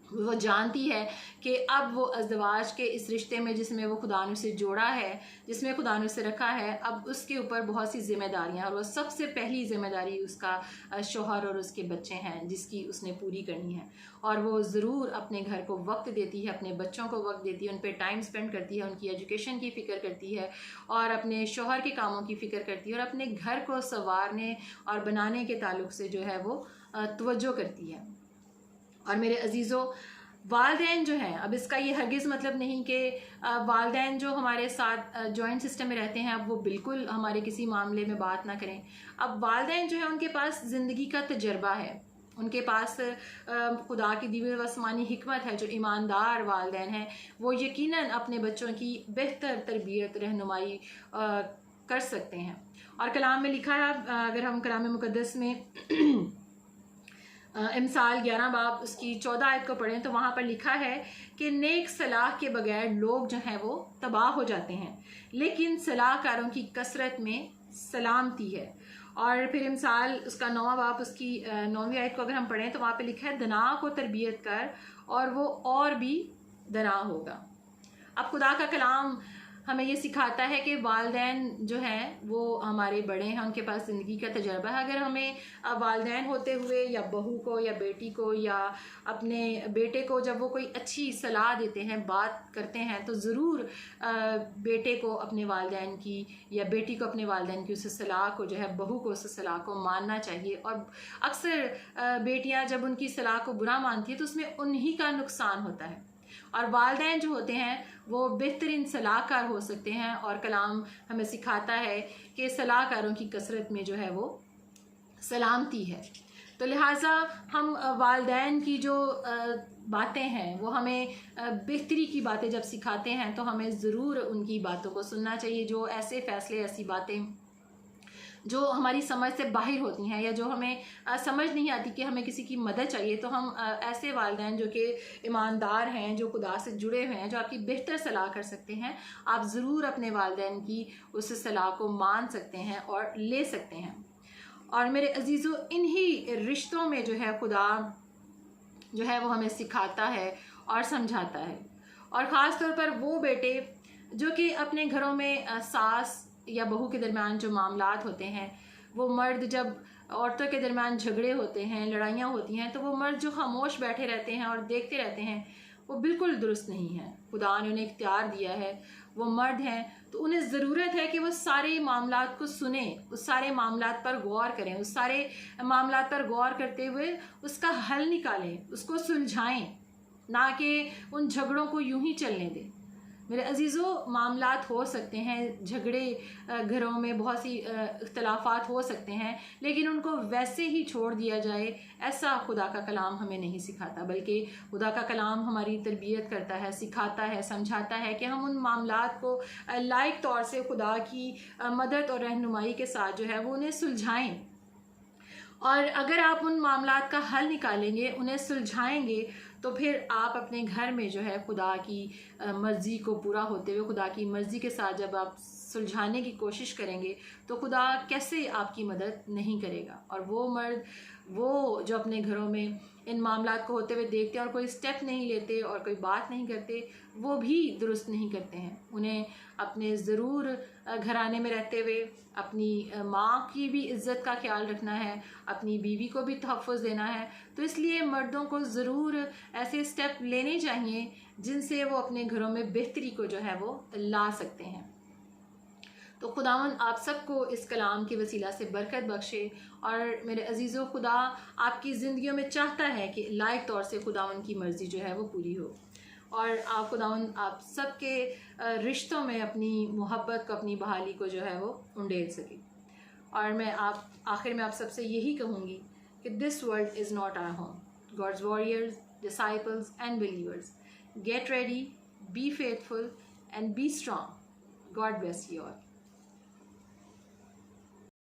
वो जानती है कि अब वो अज़दवाज के इस रिश्ते में, जिसमें वो खुदा ने उसे जोड़ा है, जिसमें खुदा ने उसे रखा है, अब उसके ऊपर बहुत सी जिम्मेदारियां, और वो सबसे पहली जिम्मेदारी उसका शौहर और उसके बच्चे हैं, जिसकी उसने पूरी करनी है। और वो ज़रूर अपने घर को वक्त देती है, अपने बच्चों को वक्त देती है, उन पर टाइम स्पेंड करती है, उनकी एजुकेशन की फ़िक्र करती है, और अपने शौहर के कामों की फ़िक्र करती है, और अपने घर को संवारने और बनाने के ताल्लुक़ से जो है वो तवज्जो करती है। और मेरे अजीज़ों, वालदैन जो हैं, अब इसका ये हरगिज़ मतलब नहीं कि वालदैन जो हमारे साथ जॉइंट सिस्टम में रहते हैं अब वो बिल्कुल हमारे किसी मामले में बात ना करें। अब वालदैन जो है उनके पास ज़िंदगी का तजर्बा है, उनके पास खुदा की दी हुई आसमानी हिकमत है। जो ईमानदार वालदैन हैं वो यकीनन अपने बच्चों की बेहतर तरबियत, रहनुमाई कर सकते हैं। और कलाम में लिखा है, अगर हम कलाम मुक़द्दस में इमसाल 11 बाब उसकी 14 आयत को पढ़ें तो वहाँ पर लिखा है कि नेक सलाह के बगैर लोग जो हैं वो तबाह हो जाते हैं, लेकिन सलाहकारों की कसरत में सलामती है। और फिर इमसाल उसका 9वां बाब उसकी 9वीं आयत को अगर हम पढ़ें तो वहाँ पे लिखा है, दना को तरबियत कर और वो और भी दना होगा। अब खुदा का कलाम हमें ये सिखाता है कि वालदैन जो हैं वो हमारे बड़े हैं, उनके पास ज़िंदगी का तजर्बा है। अगर हमें वालदैन होते हुए या बहू को या बेटी को या अपने बेटे को जब वो कोई अच्छी सलाह देते हैं, बात करते हैं, तो ज़रूर बेटे को अपने वालदैन की या बेटी को अपने वालदैन की उस सलाह को जो है, बहू को उस सलाह को मानना चाहिए। और अक्सर बेटियां जब उनकी सलाह को बुरा मानती है तो उसमें उन्हीं का नुकसान होता है। और वालदैन जो होते हैं वो बेहतरीन सलाहकार हो सकते हैं, और कलाम हमें सिखाता है कि सलाहकारों की कसरत में जो है वो सलामती है। तो लिहाजा हम वालदैन की जो बातें हैं वो हमें बेहतरी की बातें जब सिखाते हैं तो हमें ज़रूर उनकी बातों को सुनना चाहिए। जो ऐसे फ़ैसले, ऐसी बातें जो हमारी समझ से बाहर होती हैं या जो हमें समझ नहीं आती कि हमें किसी की मदद चाहिए, तो हम ऐसे वालिदैन जो कि ईमानदार हैं, जो खुदा से जुड़े हुए हैं, जो आपकी बेहतर सलाह कर सकते हैं, आप ज़रूर अपने वालिदैन की उस सलाह को मान सकते हैं और ले सकते हैं। और मेरे अजीज़ों, इन्हीं रिश्तों में जो है खुदा जो है वो हमें सिखाता है और समझाता है। और ख़ास तौर पर वो बेटे जो कि अपने घरों में सास या बहू के दरमियान जो मामलात होते हैं, वो मर्द जब औरतों के दरमियान झगड़े होते हैं, लड़ाइयाँ होती हैं, तो वो मर्द जो खामोश बैठे रहते हैं और देखते रहते हैं, वो बिल्कुल दुरुस्त नहीं है। खुदा ने उन्हें इख्तियार दिया है, वो मर्द हैं, तो उन्हें ज़रूरत है कि वो सारे मामलात को सुने, उस सारे मामलात पर गौर करें, उस सारे मामलात पर गौर करते हुए उसका हल निकालें, उसको सुलझाएं, ना कि उन झगड़ों को यूं ही चलने दें। मेरे अजीज़ों, मामलात हो सकते हैं, झगड़े घरों में बहुत सी इख्तलाफात हो सकते हैं, लेकिन उनको वैसे ही छोड़ दिया जाए, ऐसा खुदा का कलाम हमें नहीं सिखाता। बल्कि खुदा का कलाम हमारी तरबियत करता है, सिखाता है, समझाता है कि हम उन मामलात को लायक तौर से खुदा की मदद और रहनुमाई के साथ जो है वो उन्हें सुलझाएं। और अगर आप उन मामलात का हल निकालेंगे, उन्हें सुलझाएंगे, तो फिर आप अपने घर में जो है खुदा की मर्ज़ी को पूरा होते हुए, खुदा की मर्ज़ी के साथ जब आप सुलझाने की कोशिश करेंगे, तो खुदा कैसे आपकी मदद नहीं करेगा। और वो मर्द, वो जो अपने घरों में इन मामलात को होते हुए देखते हैं और कोई स्टेप नहीं लेते और कोई बात नहीं करते, वो भी दुरुस्त नहीं करते हैं। उन्हें अपने ज़रूर घराने में रहते हुए अपनी माँ की भी इज़्ज़त का ख्याल रखना है, अपनी बीवी को भी तहफ़्फ़ुज़ देना है। तो इसलिए मर्दों को ज़रूर ऐसे स्टेप लेने चाहिए जिनसे वो अपने घरों में बेहतरी को जो है वो ला सकते हैं। तो खुदावन आप सबको इस कलाम के वसीला से बरकत बख्शे। और मेरे अजीज़ों, खुदा आपकी ज़िंदगियों में चाहता है कि लायक तौर से खुदावन की मर्ज़ी जो है वो पूरी हो, और आप खुदावन आप सबके रिश्तों में अपनी मोहब्बत को, अपनी बहाली को जो है वो उंडेल सके। और मैं आखिर में आप सबसे यही कहूँगी कि this world is not our home. God's warriors, disciples and believers, get ready, be faithful and be strong. God bless you all.